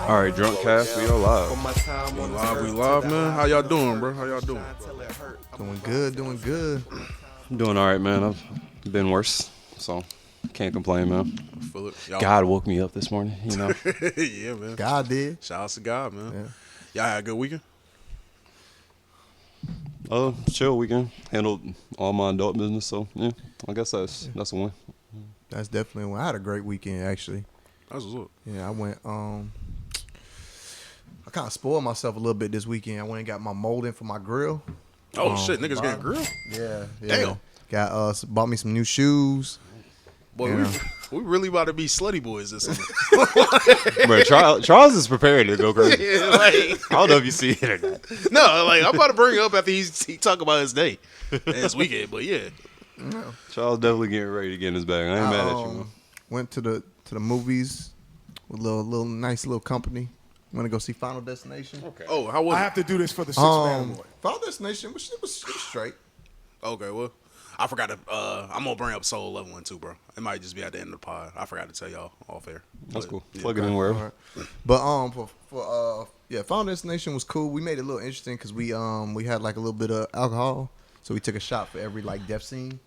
All right, drunk cast, we all live. We live, man. How y'all doing, bro? How y'all doing? Doing good, doing good. I'm doing all right, man. I've been worse, so can't complain, man. I feel it. Y'all. God woke me up this morning, you know. Yeah, man. God did. Shout out to God, man. Yeah. Y'all had a good weekend? Chill weekend. Handled all my adult business, so yeah, I guess that's a win. That's definitely one. I had a great weekend, actually. That's what's up. Yeah, I went, I kind of spoiled myself a little bit this weekend. I went and got my molding for my grill. Oh, shit. Niggas getting grilled? Yeah. Damn. Got, bought me some new shoes. Boy, Yeah. we really about to be slutty boys this summer. Bro, Charles is prepared to go crazy. Yeah, like, I don't know if you see it or not. no, like, I'm about to bring it up after he talk about his day and his weekend, but yeah. Charles definitely getting ready to get in his bag. I ain't mad at you, man. Went to the movies with a little nice little company. Want to go see Final Destination? Okay. Oh, how was I it? have to do this for the six-man boy. Final Destination was straight. Okay, well, I forgot to, I'm going to bring up Soul Level 1 too, bro. It might just be at the end of the pod. I forgot to tell y'all off air. That's But, cool. yeah. Plug it in wherever. But Final Destination was cool. We made it a little interesting because we had like a little bit of alcohol, so we took a shot for every like death scene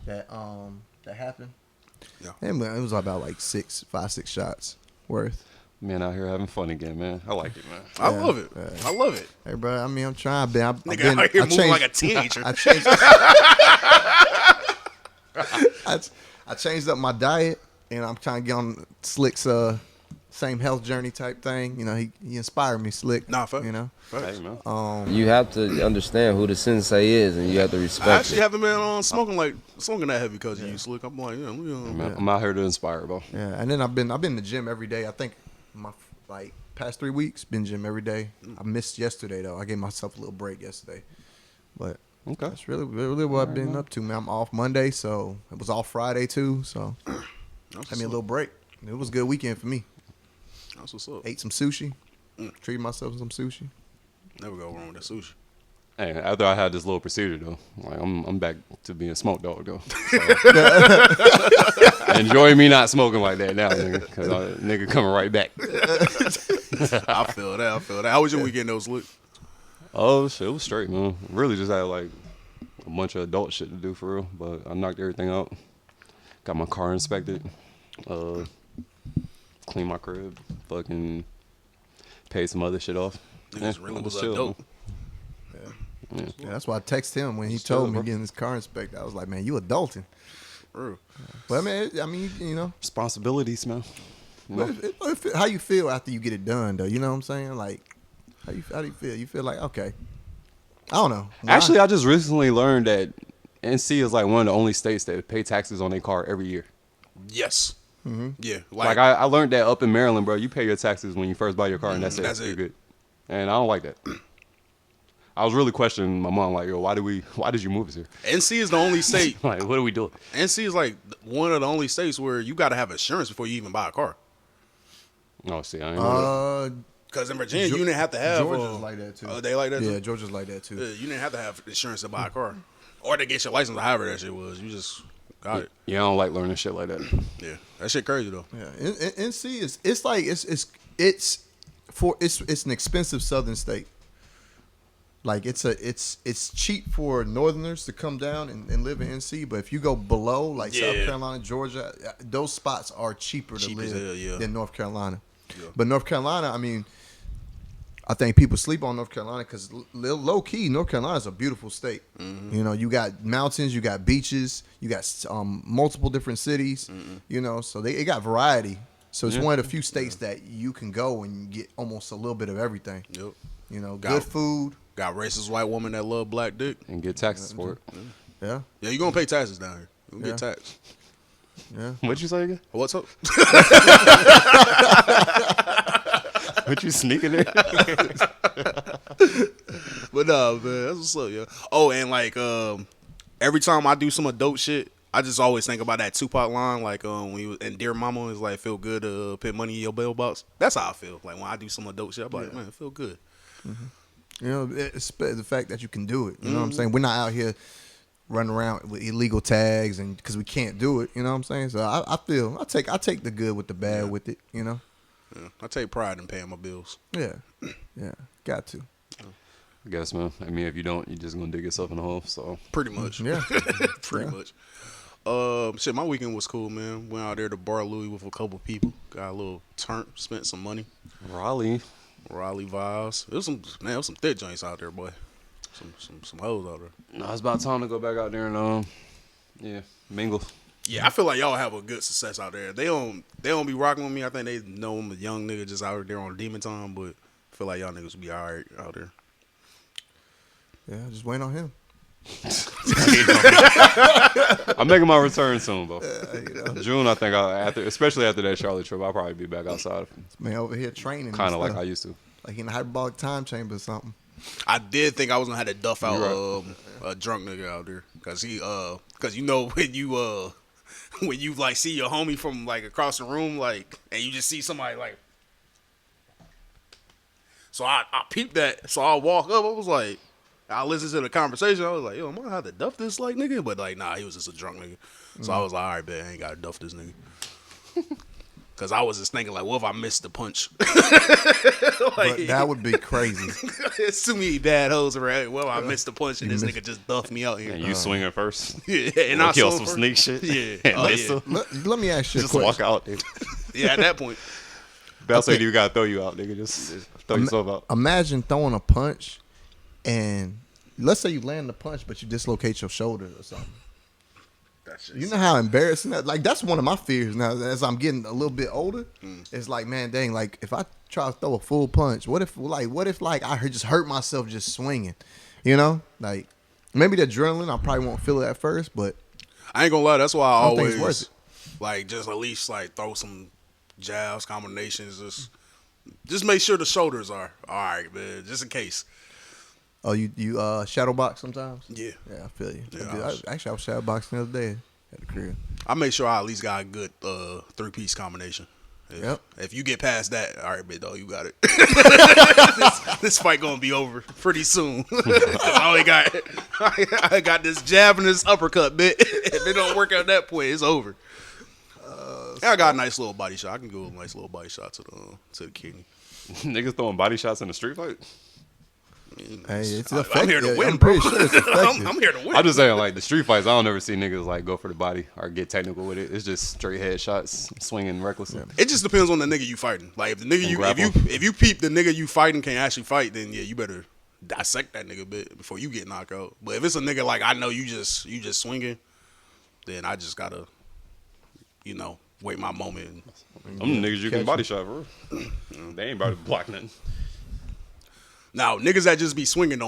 that happened. Yeah. And it was about like 6 shots worth. Man out here having fun again, man. I like it, man. I love it. I love it. Hey, bro, I mean, I'm trying. Nigga out here moving like a teenager. I changed. I changed up my diet, and I'm trying to get on Slick's same health journey type thing. You know, he inspired me, Slick. Nah, fuck. You know, Hey, man. You have to understand who the sensei is, and you have to I respect actually it. haven't been smoking that heavy because of you, Slick. I'm like, yeah, Man, I'm out here to inspire, bro. yeah. And then I've been in the gym every day. I think my past 3 weeks been gym every day. I missed yesterday though. I gave myself a little break yesterday, but Okay. that's really what I've been up to, man. I'm off Monday, so it was off Friday too. So had me a little break. It was a good weekend for me. That's what's up. Ate some sushi. Treated myself to some sushi. Never go wrong with that sushi. Hey, after I had this little procedure though, like I'm back to being a smoke dog though. So, enjoy me not smoking like that now, nigga, because nigga coming right back. I feel that. How was your weekend, though, Slick? Oh shit, it was straight, man. Really just had like a bunch of adult shit to do for real, but I knocked everything out. Got my car inspected, cleaned my crib, fucking paid some other shit off. Niggas really I was just chilled, dope. man. Yeah, that's why I texted him when he Still, told me bro. getting his car inspected. I was like, man, you adulting. Real. But I mean, you know, Responsibilities, man. You know? how you feel after you get it done, though? You know what I'm saying? Like, how do you feel? You feel like, okay, I don't know. Actually, I just recently learned that NC is like one of the only states that pay taxes on their car every year. Yes. Mm-hmm. Yeah. Like I learned that up in Maryland, bro. You pay your taxes when you first buy your car, and that's it. That's You're it. good. And I don't like that. I was really questioning my mom, like, yo, why did you move us here? NC is the only state. Like, what are we doing? NC is like one of the only states where you got to have insurance before you even buy a car. Oh, see, I ain't know that. Because in Virginia, you didn't have to have. Georgia's like that too. They like that too? Yeah, Georgia's like that too. You didn't have to have insurance to buy a car. Or to get your license, or however that shit was. You just got it. Yeah, I don't like learning shit like that. Yeah. That shit crazy, though. Yeah, NC is it's an expensive southern state. Like it's cheap for Northerners to come down and live in NC, but if you go below like South Carolina, Georgia, those spots are cheaper to Cheap as live hell, yeah. than North Carolina. Yeah. But North Carolina, I mean, I think people sleep on North Carolina because low key, North Carolina is a beautiful state. Mm-hmm. You know, you got mountains, you got beaches, you got multiple different cities. Mm-hmm. You know, so it got variety. So it's one of the few states that you can go and get almost a little bit of everything. Yep. You know, Got- good food. Got racist white woman that love black dick. And get taxes for it. Yeah, Yeah, you going to pay taxes down here. You gonna get Yeah. taxed. yeah. What'd you say again? What's up? What you sneaking there? But no, man, that's what's up, yeah. Oh, and like every time I do some adult shit, I just always think about that Tupac line, like when he was and Dear Mama is like, feel good to put money in your bail box. That's how I feel. Like when I do some adult shit, I'm like, man, it feel good. You know, it's the fact that you can do it. You know what I'm saying? We're not out here running around with illegal tags and because we can't do it. You know what I'm saying? So I feel I take the good with the bad with it. You know. Yeah, I take pride in paying my bills. Yeah, got to. I guess, man. I mean, if you don't, you're just gonna dig yourself in the hole. So Pretty much. Yeah, Pretty much. Shit, my weekend was cool, man. Went out there to Bar Louie with a couple people. Got a little turn, spent some money. Raleigh vibes. It was some thick joints out there, boy. Some hoes out there. No, it's about time to go back out there and mingle. Yeah, I feel like y'all have a good success out there. They don't be rocking with me. I think they know I'm a young nigga just out there on demon time, but I feel like y'all niggas will be all right out there. Yeah, just waiting on him. I'm making my return soon, bro. You know, June, I think, especially after that Charlotte trip, I'll probably be back outside. man over here training. Kind of and like stuff. I used to. Like in a hyperbolic time chamber or something. I did think I was gonna have to duff out You a drunk nigga out there, cause you know when you like see your homie from like across the room, like, and you just see somebody like, so I peeped that, so I walk up, I was like, I listened to the conversation, I was like, yo, am I gonna have to duff this like nigga? But like, nah, he was just a drunk nigga, so I was like, all right, man, I ain't gotta duff this nigga. Cause I was just thinking like, what if I missed the punch? But that would be crazy. It's too many bad hoes around. Well, I missed the punch and this nigga just duffed me out here. And you swinging first. Yeah, and I I kill saw some first. sneak shit. Yeah. And Oh, miss yeah. her. Let me ask you Just a question. walk out, dude. Yeah, at that point. Bell say you gotta throw you out, nigga. Just throw yourself out. Imagine throwing a punch, and let's say you land the punch, but you dislocate your shoulder or something. That's just, You know how embarrassing that? Like that's one of my fears now. As I'm getting a little bit older, it's like, man, dang, like if I try to throw a full punch, what if I just hurt myself just swinging? You know, like maybe the adrenaline, I probably won't feel it at first, but I ain't gonna lie. That's why I don't think it's always worth like just at least like throw some jabs, combinations. Just make sure the shoulders are all right, man. Just in case. oh, you shadow box sometimes? Yeah. Yeah, I feel you. Yeah, I was shadow boxing the other day at the crib. I make sure I at least got a good 3-piece combination. If you get past that, all right, big dog, you got it. this fight gonna be over pretty soon. I got this jab and this uppercut, bit. If it don't work out at that point, it's over. I got a nice little body shot. I can go with a nice little body shot to the kidney. Niggas throwing body shots in the street fight. Hey, it's I'm effective. here to win, I'm bro. pretty sure it's effective. I'm here to win. I'm just saying, like the street fights, I don't ever see niggas like go for the body or get technical with it. It's just straight head shots, swinging recklessly. It just depends on the nigga you fighting. Like if the nigga if you peep the nigga you fighting can't actually fight, then yeah, you better dissect that nigga a bit before you get knocked out. But if it's a nigga like I know you just swinging, then I just gotta, wait my moment. Them niggas you can body shot, bro. They ain't about to block nothing. Now niggas that just be swinging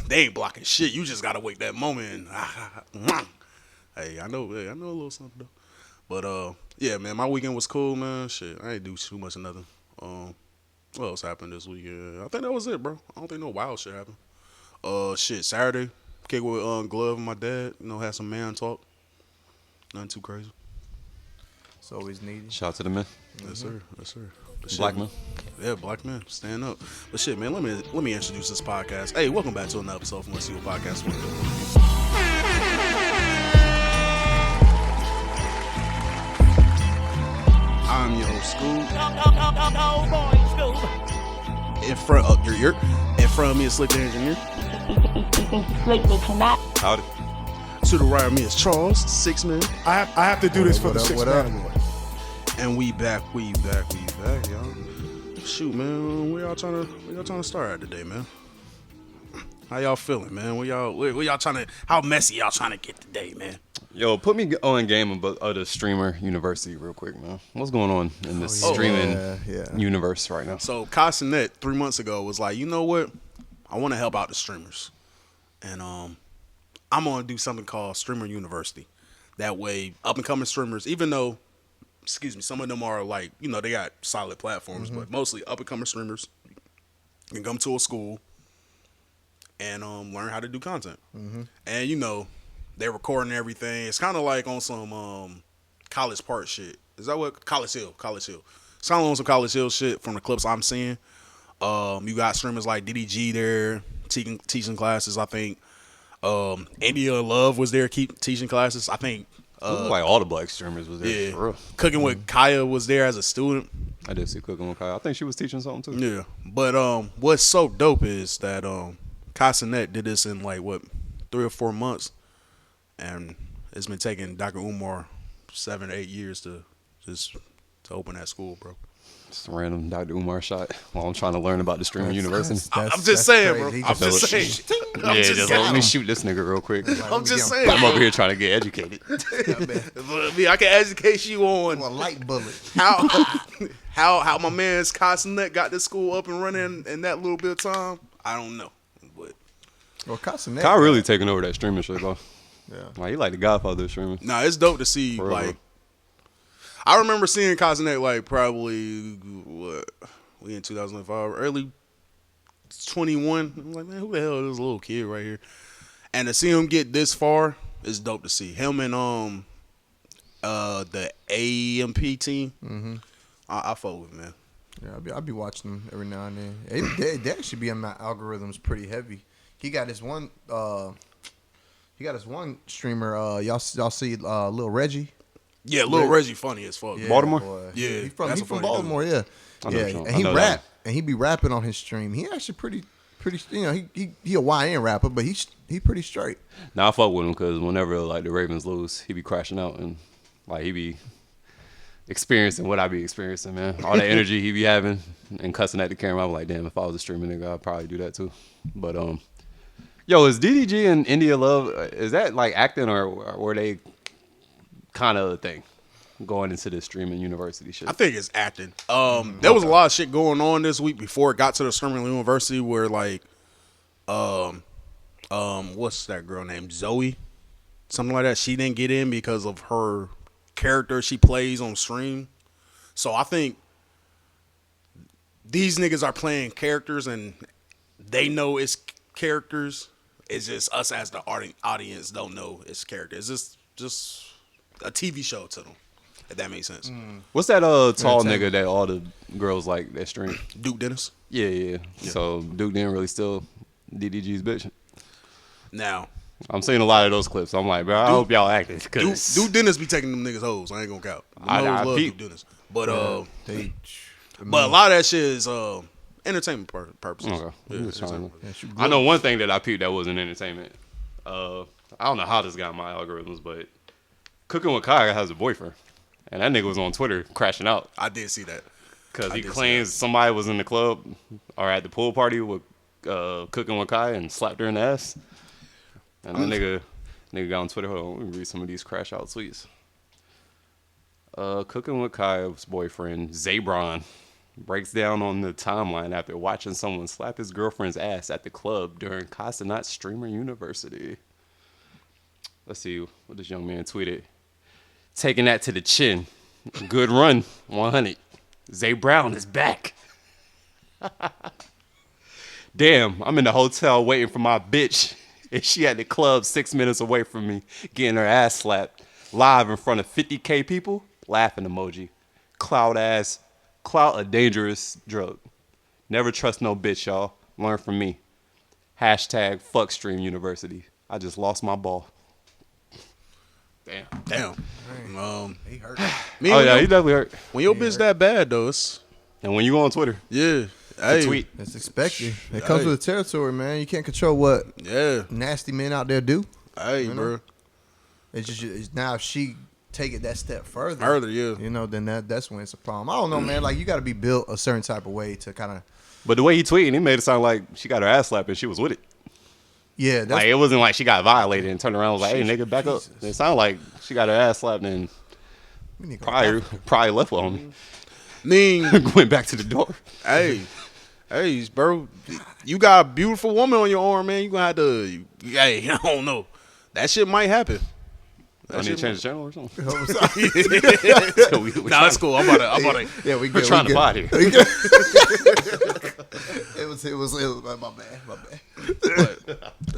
they ain't blocking shit. You just gotta wait that moment. And, hey, I know a little something though. But yeah, man, my weekend was cool, man. Shit, I ain't do too much of nothing. What else happened this weekend? I think that was it, bro. I don't think no wild shit happened. Shit, Saturday, kick with Glove and my dad. Had some man talk. Nothing too crazy. It's always needed. Shout out to the men. Yes, sir. Yes, sir. But Black shit, men. Yeah, black men, stand up. But shit, man, let me introduce this podcast. Hey, welcome back to another episode from Let's See What Podcast. I'm your host, Scoob. In front of me is Slick the Engineer. Slick with Cenat. Howdy. To the right of me is Charles, 6 men. I have to do this for What the up, six what man up? award. And we back, y'all. Shoot, man, where y'all trying to start at today, man? How y'all feeling, man? Where y'all trying to? How messy y'all trying to get today, man? Yo, put me on game of the streamer university real quick, man. What's going on in this streaming yeah. universe right now? So Cenat 3 months ago was like, you know what? I want to help out the streamers, and I'm gonna do something called Streamer University. That way, up and coming streamers, even though, some of them are like, they got solid platforms, but mostly up and coming streamers can come to a school and learn how to do content. And they're recording everything. It's kind of like on some College Park shit. Is that what College Hill? It's kind of on some College Hill shit from the clips I'm seeing. You got streamers like Diddy G there teaching classes. I think India Love was there teaching classes. I think Like all the black streamers was there. Yeah, For real. Cooking with Kaya was there as a student. I did see Cooking with Kyle. I think she was teaching something too. Yeah, but what's so dope is that Cenat did this in like what 3 or 4 months, and it's been taking Dr. Umar 7 or 8 years to open that school, bro. Just a random Dr. Umar shot while I'm trying to learn about the streaming university. I'm just saying, bro. crazy. I'm just saying. I'm Yeah, just just saying. let me shoot this nigga real quick. I'm just saying. I'm over here trying to get educated. I can educate you on A light bullet. how my man's Cenat got this school up and running in that little bit of time. I don't know, but Well, Castanet. Kyle really taking over that streaming shit, though. Yeah. Like, he like the godfather of streaming. nah, it's dope to see. For real. Like, I remember seeing Cenat like probably what we in 2005, early 21. I'm like, man, who the hell is this little kid right here? And to see him get this far is dope to see. Him and the AMP team. Mm-hmm. I fuck with, man. Yeah, I'll be watching them every now and then. They actually be in my algorithms pretty heavy. He got this one. He got this one streamer. Y'all see Lil Reggie? Yeah, Lil Reggie funny as fuck. Yeah, Baltimore? boy. Yeah, he from that's a funny Baltimore. Yeah, I know yeah. Sean. And I he know rap, that. and he be rapping on his stream. He actually pretty. You know, he a YN rapper, but he pretty straight. Now I fuck with him because whenever like the Ravens lose, he be crashing out and like he be experiencing what I be experiencing, man. All the energy he be having and cussing at the camera. I'm like, damn, if I was a streaming nigga, I'd probably do that too. But yo, is DDG and India Love, is that like acting or were they kind of a thing going into this streaming university shit? I think it's acting. There was a lot of shit going on this week before it got to the streaming university where like, what's that girl named Zoe? Something like that. She didn't get in because of her character she plays on stream. So I think these niggas are playing characters and they know it's characters. It's just us as the audience don't know it's characters. It's just a TV show to them. If that makes sense. What's that tall nigga that all the girls like that stream? Duke Dennis. Yeah. So Duke didn't really steal DDG's bitch. Now, I'm seeing a lot of those clips. I'm like, bro, I hope y'all acted. Duke Dennis be taking them niggas hoes. I ain't gonna count. I Hoes love peep. Duke Dennis. But They, but a lot of that shit is entertainment purposes. Okay. Yeah, I'm just trying entertainment. to- I know one thing that I peeped that wasn't entertainment. I don't know how this got in my algorithms, but Cooking with Kai has a boyfriend. And that nigga was on Twitter crashing out I did see that. because I he did see claims somebody was in the club or at the pool party with Cooking with Kai and slapped her in the ass. And that nigga got on Twitter. Hold on, let me read some of these crash out tweets. Cooking with Kai's boyfriend, Zabron, breaks down on the timeline after watching someone slap his girlfriend's ass at the club during Cenat Streamer University. Let's see what this young man tweeted. Taking that to the chin. Good run, 100. Zay Brown is back. Damn, I'm in the hotel waiting for my bitch. And she at the club 6 minutes away from me, getting her ass slapped. Live in front of 50K people. Laughing emoji. Clout a dangerous drug. Never trust no bitch, y'all. Learn from me. Hashtag fuck Stream University. I just lost my ball. Damn. he hurt. Me Oh and yeah, you- he definitely hurt. when your bitch that bad though, it's And when you go on Twitter, yeah. Hey, tweet. It's expected. It comes with the territory, man. You can't control what Yeah. nasty men out there do. Hey, know? bro. It's just now if she take it that step further, Yeah. you know, then that's when it's a problem. I don't know, man. Like you got to be built a certain type of way to kind of. But the way he tweeted, he made it sound like she got her ass slapped and she was with it. Yeah, that's Like it wasn't like she got violated and turned around and was like, "Hey, nigga, back up." Jesus. It sounded like she got her ass slapped and probably left with me. mean, Went back to the door. hey, bro, you got a beautiful woman on your arm, man. You gonna have to. Hey, I don't know. That shit might happen. I need to change the channel or something. Nah, that's cool. I'm about to. yeah, we We're good. trying we to good. fight here. It was my bad.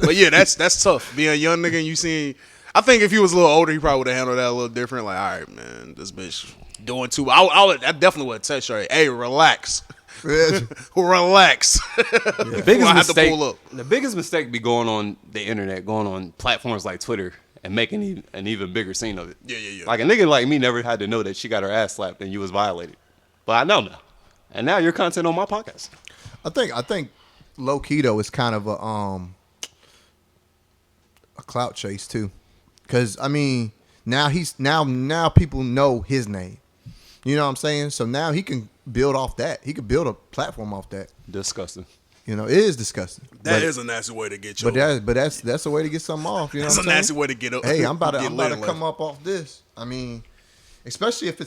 But yeah, that's tough. Being a young nigga and you seeing. I think if he was a little older, he probably would have handled that a little different. Like, all right, man, this bitch doing too. I definitely would text her. Hey, relax. Relax. The biggest I have to mistake. pull up. The biggest mistake be going on the internet, going on platforms like Twitter, and make an even bigger scene of it. Yeah. Like a nigga like me never had to know that she got her ass slapped and you was violated. But I know now. And now your content on my podcast. I think low key though is kind of a clout chase too, because I mean now now people know his name. You know what I'm saying? So now he can build off that. He could build a platform off that. Disgusting. You know, it is disgusting. That is a nasty way to get you. But that's a way to get something off. You know, That's what a I'm nasty saying? way to get up. Hey, I'm about to come up off this. I mean, especially if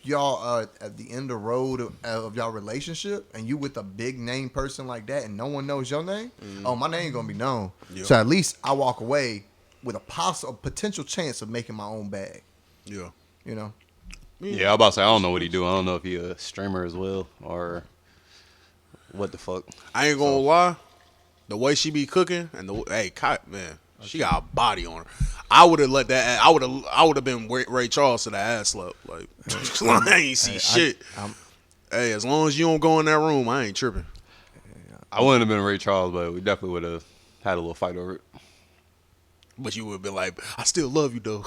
y'all are at the end of the road of y'all relationship and you with a big name person like that and no one knows your name, oh, my name gonna be known. Yeah. So at least I walk away with a potential chance of making my own bag. Yeah. You know? Yeah, I'm about to say, I don't know what he do. I don't know if he a streamer as well or what the fuck. I ain't gonna lie. The way she be cooking and man, she got a body on her. I would have let that. I would have been Ray Charles to the ass slap. Like I ain't see shit. Hey, as long as you don't go in that room, I ain't tripping. I wouldn't have been Ray Charles, but we definitely would have had a little fight over it. But you would have been like, I still love you though.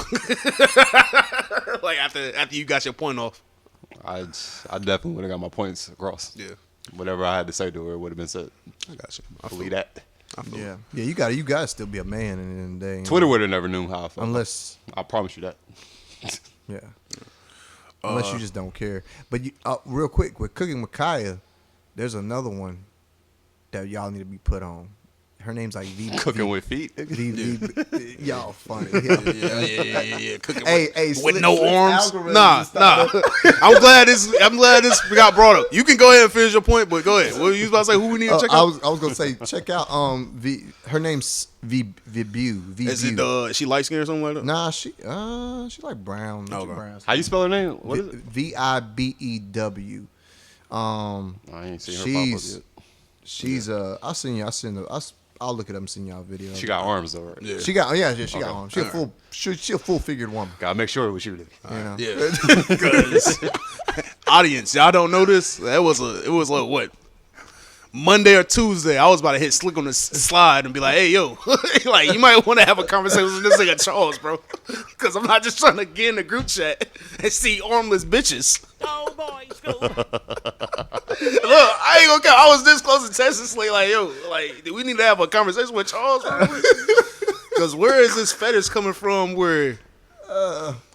Like after you got your point off. I definitely would have got my points across. Yeah. Whatever I had to say to her would have been said. I got you. I believe that. Yeah. Yeah, you gotta still be a man in the end of the day. Twitter would have never knew how I felt. Unless I promise you that. Yeah. Unless you just don't care. But real quick, with Cooking with Kaya, there's another one that y'all need to be put on. Her name's like V. Cooking with feet. Y'all funny. Yeah. Cooking Hey, with no arms. Nah. I'm glad this got brought up. You can go ahead and finish your point, but go ahead. What were you about to say? Who we need to check out? I was gonna say check out her name's Vibu. Is it she light skin or something like that? Nah, she like brown. Okay. Brown. How you spell her name? What is it? Vibew. I ain't seen her pop up yet. She's I'll look it up and send y'all a video. She got arms though, right? Yeah. She got arms. She a full figured woman. Gotta make sure it was you. You know? Yeah. Because audience, y'all don't know this. It was like what? Monday or Tuesday, I was about to hit Slick on the slide and be like, "Hey, yo, like you might want to have a conversation with this nigga Charles, bro, because I'm not just trying to get in the group chat and see armless bitches." Oh boy, school. Look, I ain't gonna count. I was this close to texting Slick, like, "Yo, like, we need to have a conversation with Charles, because where is this fetish coming from? Where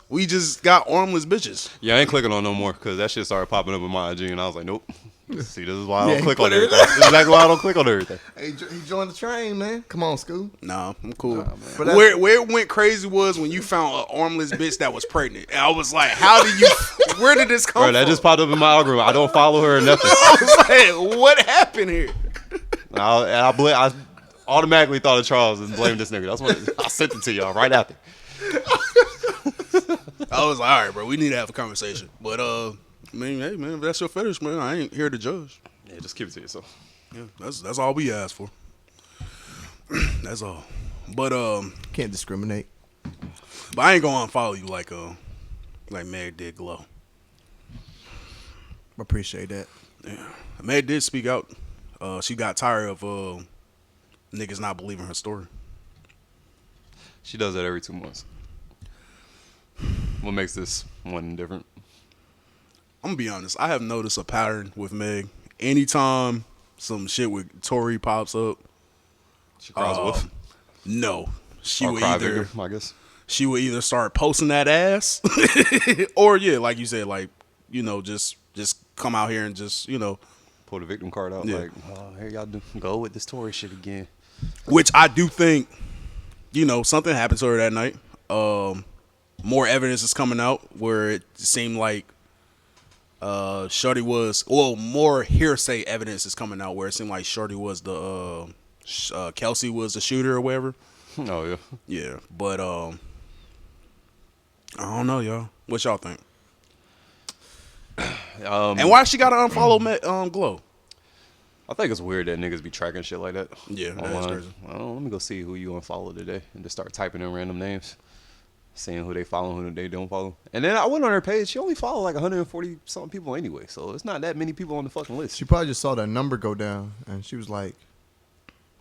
we just got armless bitches?" Yeah, I ain't clicking on no more because that shit started popping up in my IG and I was like, nope. See, this is why I don't click on everything. This is exactly why I don't click on everything. Hey, he joined the train, man. Come on, Scoo. Nah, I'm cool. But where it went crazy was when you found an armless bitch that was pregnant. And I was like, where did this come Bro, from? that just popped up in my algorithm. I don't follow her or nothing. I was like, what happened here? I automatically thought of Charles and blamed this nigga. That's what I sent it to y'all right after. I was like, all right, bro, we need to have a conversation. But I mean, hey, man, if that's your fetish, man, I ain't here to judge. Yeah, just keep it to yourself. Yeah, that's all we ask for. That's all. But Can't discriminate. But I ain't gonna unfollow you like Meg did Glow. Appreciate that. Yeah, Meg did speak out. She got tired of niggas not believing her story. She does that every 2 months. What makes this one different? I'm gonna be honest. I have noticed a pattern with Meg. Anytime some shit with Tory pops up, She cries wolf. no, she Or would cry either victim, I guess. she would either start posting that ass, or yeah, like you said, like just come out here and just Pull the victim card out. Yeah. Like, oh, here y'all go with this Tory shit again. which I do think something happened to her that night. More evidence is coming out where it seemed like Shorty was, more hearsay evidence is coming out where it seemed like Shorty was the Kelsey was the shooter or whatever. Oh yeah. Yeah, but I don't know, y'all. What y'all think? And why she got to unfollow Glow? I think it's weird that niggas be tracking shit like that. Yeah, that's online. crazy. Well, let me go see who you unfollow today and just start typing in random names, seeing who they follow, who they don't follow. And then I went on her page. She only followed like 140 something people anyway, so it's not that many people on the fucking list. She probably just saw that number go down and she was like,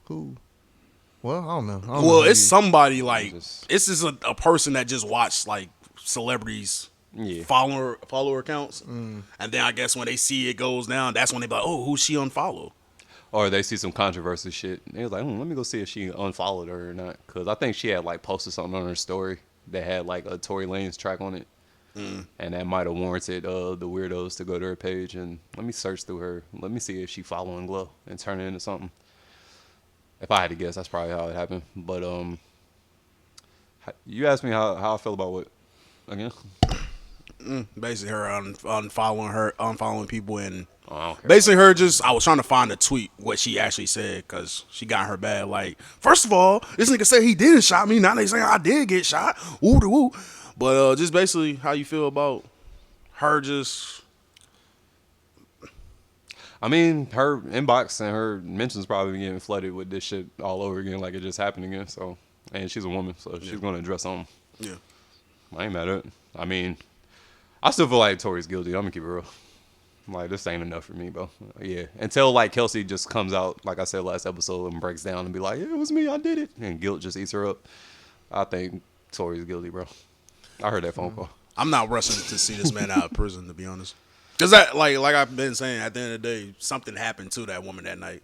"Who?" Well, I don't know. Well, it's somebody like Just- this is a person that just watched like celebrities Yeah. follower accounts, and then I guess when they see it goes down, that's when they be like, oh, who's she unfollow? Or they see some controversy shit. And they was like, let me go see if she unfollowed her or not. Because I think she had like posted something on her story that had like a Tory Lanez track on it. And that might have warranted the weirdos to go to her page. And let me search through her. Let me see if she following Glow and turn it into something. If I had to guess, that's probably how it happened. But you asked me how I feel about what again? Basically, her unfollowing people, and Oh, I don't care. basically her just. I was trying to find a tweet what she actually said because she got her bad. Like, first of all, this nigga said he didn't shot me. Now they saying I did get shot. Woo de woo. But just basically, how you feel about her just. I mean, her inbox and her mentions probably getting flooded with this shit all over again, like it just happened again. So, and she's a woman, so she's gonna address something. Yeah. I ain't mad at it. I mean, I still feel like Tory's guilty. I'm gonna keep it real. Like, this ain't enough for me, bro. Yeah. Until like Kelsey just comes out, like I said last episode, and breaks down and be like, yeah, it was me, I did it, and guilt just eats her up. I think Tory's guilty, bro. I heard that phone call. I'm not rushing to see this man out of prison, to be honest. Because that, like I've been saying, at the end of the day, something happened to that woman that night.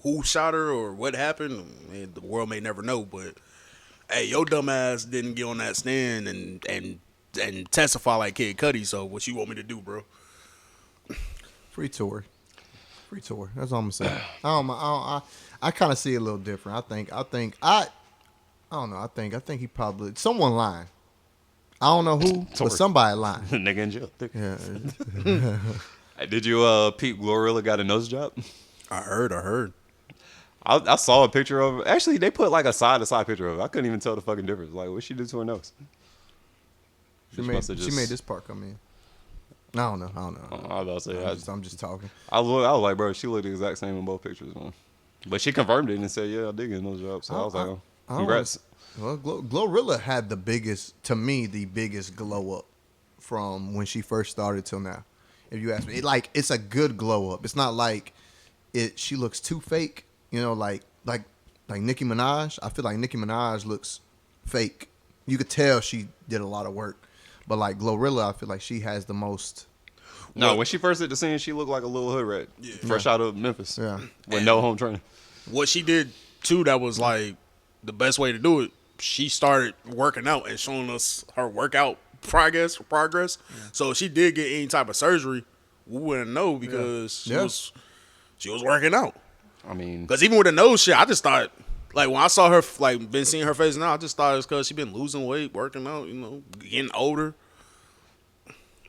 Who shot her or what happened? I mean, the world may never know. But hey, your dumb ass didn't get on that stand and testify like Kid Cudi. So what you want me to do, bro? Free Tory. Free Tory. That's all I'm saying. I kind of see it a little different. I don't know. I think he probably someone lying. I don't know who, but somebody lying. Nigga in jail. Yeah. Hey, did you peep Glorilla got a nose job? I heard. I saw a picture of her. Actually, they put like a side-to-side picture of her. I couldn't even tell the fucking difference. Like, what she did to her nose? She made this part come in. I don't know. I was about to say, I'm just talking. I was like, bro, she looked the exact same in both pictures, man. But she confirmed it and said, yeah, I did get a nose job. So I was like, oh, congrats. Well, Glorilla had the biggest glow up from when she first started till now. If you ask me, it's a good glow up. It's not like she looks too fake. You know, like Nicki Minaj. I feel like Nicki Minaj looks fake. You could tell she did a lot of work. But like Glorilla, I feel like she has the most. No, when she first hit the scene, she looked like a little hood rat. Yeah. Fresh out of Memphis. Yeah. With no home training. What she did too, that was like the best way to do it. She started working out and showing us her workout progress. Yeah. So if she did get any type of surgery, we wouldn't know because she was working out. I mean, because even with the nose shit, I just thought, like, when I saw her, like, been seeing her face now, I just thought it was because she been losing weight, working out, you know, getting older.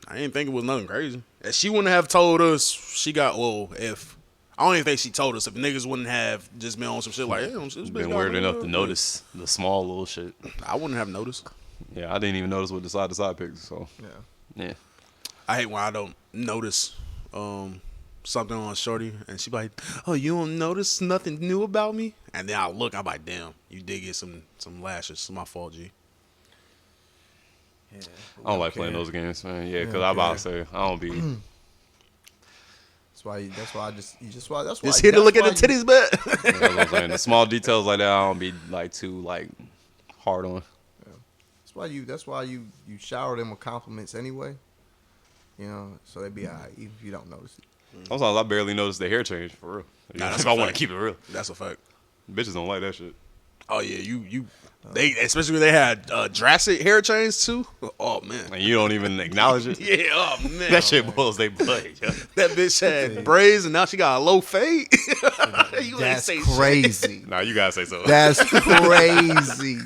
I didn't think it was nothing crazy. If she wouldn't have told us she got, I don't even think she told us if niggas wouldn't have just been on some shit like, hey, this bitch been got weird enough to weight. notice the small little shit. I wouldn't have noticed. Yeah, I didn't even notice with the side-to-side pics, so. Yeah. I hate when I don't notice something on Shorty and she be like, oh, you don't notice nothing new about me? And then I look, I'm like, damn, you did get some lashes. It's my fault, G. Yeah, I don't like playing those games, man. Yeah, because I'm about to say, I don't be. That's why Just here to look at the titties, but That's what I'm saying. The small details like that, I don't be like too like hard on. That's why you shower them with compliments anyway. You know, so they be alright even if you don't notice it. Sometimes I barely notice the hair change for real. that's if a I want fact. to keep it real, That's a fact. bitches don't like that shit. Oh yeah, they especially when they had drastic hair change too. Oh man, And you don't even acknowledge it. yeah, oh man, That shit boils they blood. Yeah. that bitch had braids and now she got a low fade. You ain't That's say shit. crazy. Nah, you gotta say so. That's crazy.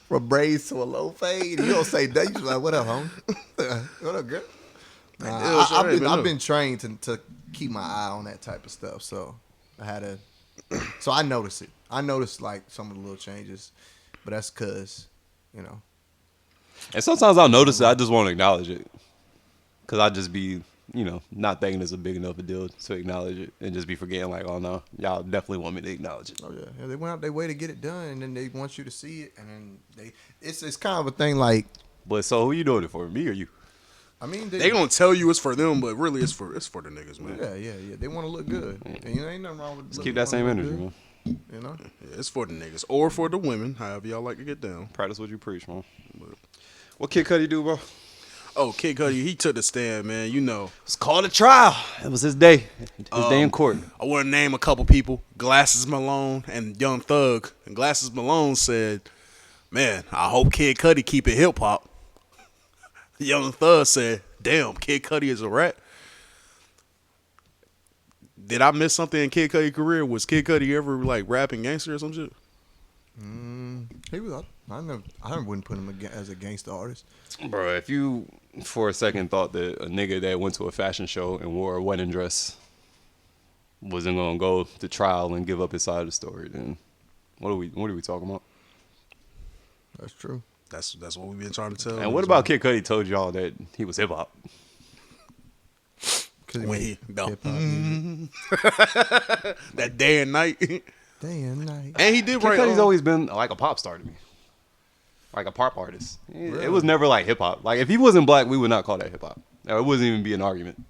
From braids to a low fade, you don't say that. You just like, what up, homie? What up, girl? I've been trained to keep my eye on that type of stuff, so I notice it. I notice like some of the little changes, but that's because, you know. And sometimes I'll notice it. I just won't acknowledge it, cause I just be, you know, not thinking it's a big enough a deal to acknowledge it, and just be forgetting like, oh no, y'all definitely want me to acknowledge it. Oh yeah, they went out their way to get it done, and then they want you to see it, and then it's kind of a thing like. But so who you doing it for, me or you? I mean, They gonna tell you it's for them, but really it's for the niggas, man. Yeah. They want to look good, and you know, ain't nothing wrong with. Just keep that same energy, man. You know. Yeah, it's for the niggas or for the women, however y'all like to get down. Practice what you preach, man. What Kid Cudi do, bro? Oh, Kid Cudi, he took the stand, man. You know. It's called a trial. It was his day. His day in court. I want to name a couple people: Glasses Malone and Young Thug. And Glasses Malone said, "Man, I hope Kid Cudi keep it hip hop." Young Thug said, "Damn, Kid Cudi is a rat." Did I miss something in Kid Cudi's career? Was Kid Cudi ever like rapping gangster or some shit? He was. I wouldn't put him as a gangster artist. Bro, if you for a second thought that a nigga that went to a fashion show and wore a wedding dress wasn't gonna go to trial and give up his side of the story, then what are we talking about? That's true. That's what we've been trying to tell. And what about Kid Cudi told y'all that he was hip hop? When he hip-hop that day and night, day and night. and he did Kid write. Cudi's always been like a pop star to me. Like a pop artist. It was never like hip hop. Like if he wasn't black, we would not call that hip hop. It wouldn't even be an argument.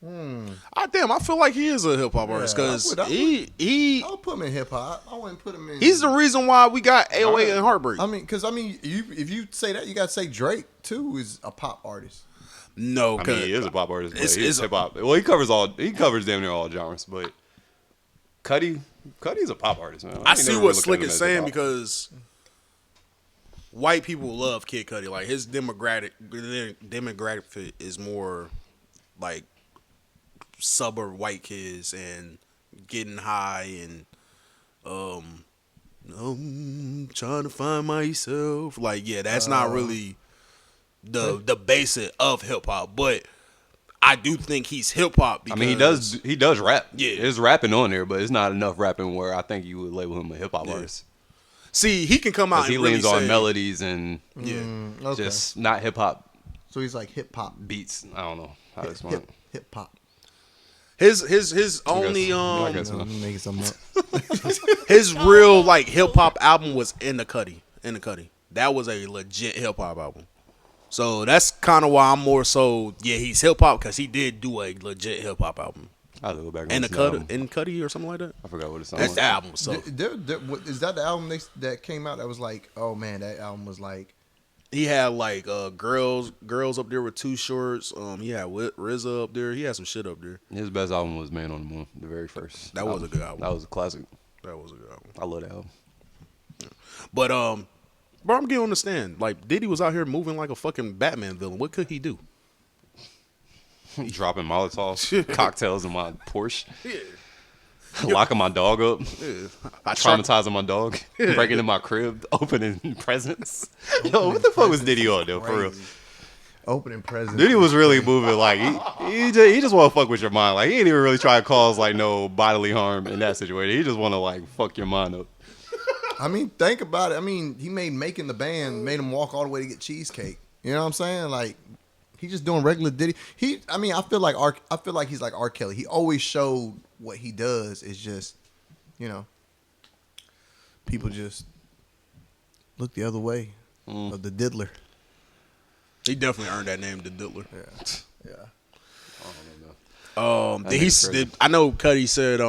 I feel like he is a hip hop artist because I'll put him in hip hop. I wouldn't put him in. he's the reason why we got AOA and Heartbreak. If you say that, you got to say Drake too is a pop artist. No, I because mean, he is a pop artist, but it's he's a- hip hop. Well, he covers damn near all genres, but Cudi's a pop artist, man. I ain't see never what really Slick looked at him is as saying hip-hop. because white people love Kid Cudi. Like his demographic is more like suburb white kids and getting high and trying to find myself. Like that's not really the basic of hip hop, but I do think he's hip hop. I mean, he does rap. Yeah. There's rapping on there, but it's not enough rapping where I think you would label him a hip hop artist. See, he can come out. Because he and really leans on say- melodies and Okay. just not hip hop So he's like hip hop. beats. I don't know how to explain it. Hip hop. His only I guess so. I'm making something up. his real like hip hop album was In the Cudi. That was a legit hip hop album. So that's kind of why I'm more so he's hip hop because he did do a legit hip hop album. I have to go back In and the listen to the album. Cudi or something like that. I forgot what it That's sounded the like. album. So Is that the album that came out that was like, oh man, that album was like, he had like girls up there with Too Shorts. He had RZA up there. He had some shit up there. His best album was Man on the Moon, the very first. That was a good album. That was a classic. That was a good album. I love that album. But bro, I'm getting on the stand. Like Diddy was out here moving like a fucking Batman villain. What could he do? Dropping Molotov cocktails in my Porsche. Locking my dog up. Traumatizing my dog. Breaking into my crib. Opening presents. Yo, what the fuck was Diddy on, though, for real? opening presents. Diddy was really moving like he just want to fuck with your mind. Like he ain't even really try to cause like no bodily harm in that situation. He just want to like fuck your mind up. I mean, think about it. I mean, he made Making the Band made him walk all the way to get cheesecake. You know what I'm saying? Like he just doing regular Diddy. I feel like he's like R. Kelly. He always showed what he does is just, you know, people just look the other way of the diddler. He definitely earned that name, the Diddler. Yeah. I know Cudi said,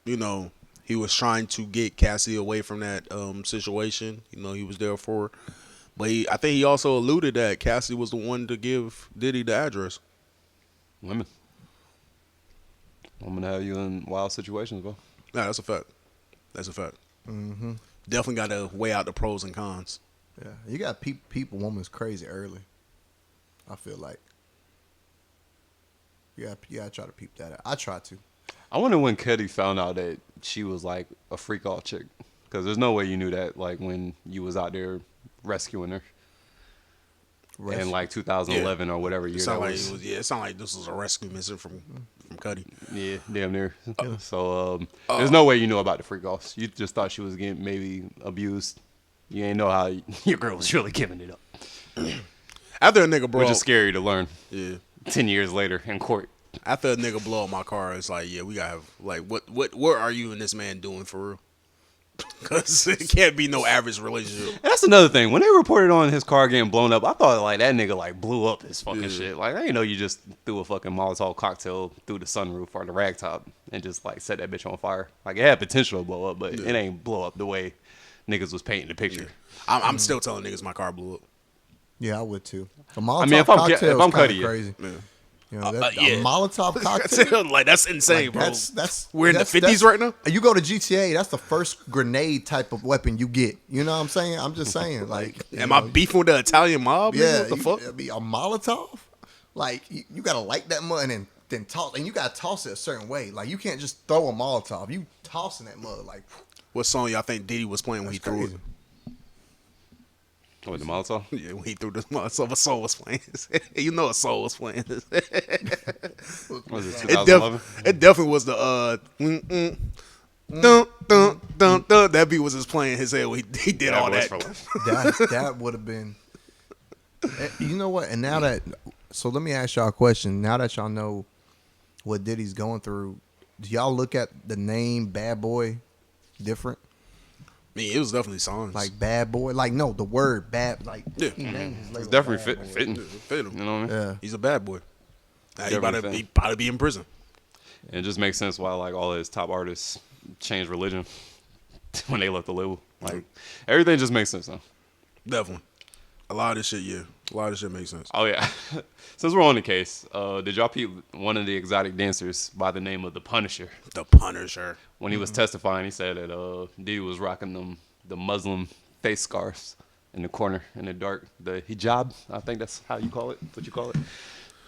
you know, he was trying to get Cassie away from that situation. You know, he was there for her. But I think he also alluded that Cassie was the one to give Diddy the address. Women have you in wild situations, bro. Nah, that's a fact. That's a fact. Mm-hmm. Definitely got to weigh out the pros and cons. Yeah. You got people woman's crazy early. I feel like. You gotta try to peep that out. I try to. I wonder when Cudi found out that she was like a freak off chick, because there's no way you knew that like when you was out there rescuing her in like 2011 or whatever year that was. It sounded like this was a rescue mission from Cudi. Yeah, damn near. So there's no way you knew about the freak offs. You just thought she was getting maybe abused. You ain't know how your girl was really giving it up, After a nigga blow which up, is scary to learn. yeah. 10 years later in court. After a nigga blow up my car, it's like, yeah, we gotta have like, what are you and this man doing for real? Because it can't be no average relationship. And that's another thing. When they reported on his car getting blown up, I thought like that nigga like blew up his fucking shit. Like I didn't know you just threw a fucking Molotov cocktail through the sunroof or the rag top. and just like set that bitch on fire. Like it had potential to blow up, but it ain't blow up the way niggas was painting the picture. I'm still telling niggas my car blew up. Yeah, I would too. A Molotov I mean, if I'm cocktail is Cudi, crazy. Yeah. You know, that, Yeah. a Molotov cocktail. Like that's insane, Like, bro. that's We're in the that's- 50s that's- right now. You go to GTA, that's the first grenade type of weapon you get. You know what I'm saying? I'm just saying, like, Am I beefing with the Italian mob? nigga? yeah, What the fuck? it'd be a Molotov. Like you gotta light that mud and then toss, and you gotta toss it a certain way. Like you can't just throw a Molotov. You tossing that mud like. What song y'all think Diddy was playing when he threw it? Crazy. With the Molotov? Yeah, when he threw this Molotov, a soul was playing. You know a soul was playing. Was it It, 2011? it definitely was the dun, dun, dun, dun. That beat was just playing in his head when he did all was that. for life. That would have been. You know what? And now that, so let me ask y'all a question. Now that y'all know what Diddy's going through, do y'all look at the name Bad Boy different? I mean, it was definitely songs. Like Bad Boy, like no, the word bad, like Yeah. he named his label It's definitely Bad Boy. fitting. It fit him. You know what I mean? Yeah, He's a bad boy. Now he Definitely about to be in prison. And it just makes sense why like all his top artists changed religion when they left the label. Like everything just makes sense now. Definitely. A lot of this shit, yeah. A lot of this shit makes sense. Oh yeah. Since we're on the case, did y'all peep one of the exotic dancers by the name of the Punisher? The Punisher. When he was testifying, he said that Diddy was rocking the Muslim face scarves in the corner in the dark, the hijab. I think that's how you call it. What you call it?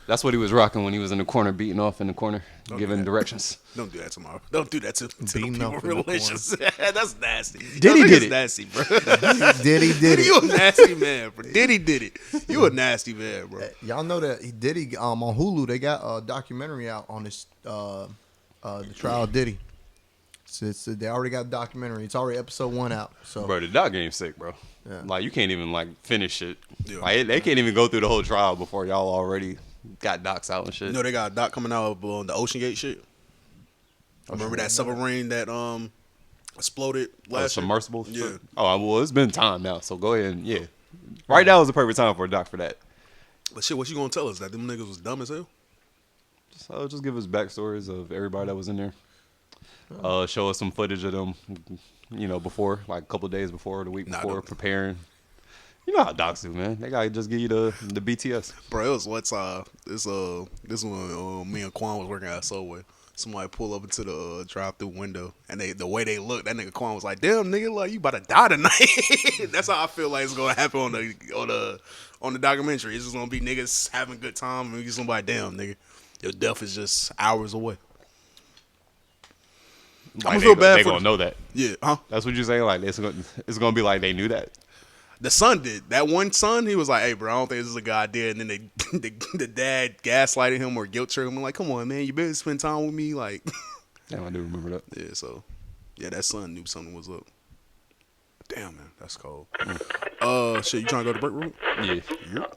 That's what he was rocking when he was in the corner, beating off in the corner, giving directions. Don't do that tomorrow. Don't do that to the Beating people up in the relations. That's nasty. Diddy Y'all did niggas it. nasty, bro. Diddy did You it. a nasty man, bro. Diddy did it. You a nasty man, bro. Y'all know that Diddy on Hulu they got a documentary out on this the trial of Diddy. They already got a documentary. It's already episode 1 out. So Bro, the doc game sick, bro. Yeah. Like you can't even like finish it. Yeah. Like they can't even go through the whole trial before y'all already got docs out and shit. You know they got a doc coming out of the Ocean Gate shit. Remember that submarine that exploded last year? Submersible. Yeah. Shit? Oh well, it's been time now, so go ahead and yeah. Right now is the perfect time for a doc for that. But shit, what you gonna tell us? That them niggas was dumb as hell? So just give us backstories of everybody that was in there. Show us some footage of them, you know, before, like a couple of days before, the week before, don't. preparing. You know how docs do, man. They gotta just give you the BTS. Bro, it was this one me and Quan was working at Subway. Somebody pull up into the drive-through window, and the way they looked, that nigga Quan was like, "Damn, nigga, like you about to die tonight." That's how I feel like it's gonna happen on the documentary. It's just gonna be niggas having a good time, and you somebody, "Damn, nigga, your death is just hours away." Like, I'ma feel bad they for gonna know that. Yeah, huh? That's what you're saying. Like it's gonna be like they knew that. The son did. That one son, he was like, "Hey, bro, I don't think this is a good idea." And then the dad gaslighted him or guilt tripped him. I'm like, "Come on, man, you better spend time with me." Like, Damn, I do remember that. yeah. So, yeah, that son knew something was up. Damn, man, that's cold. Shit, you trying to go to break room? Yeah. Yep.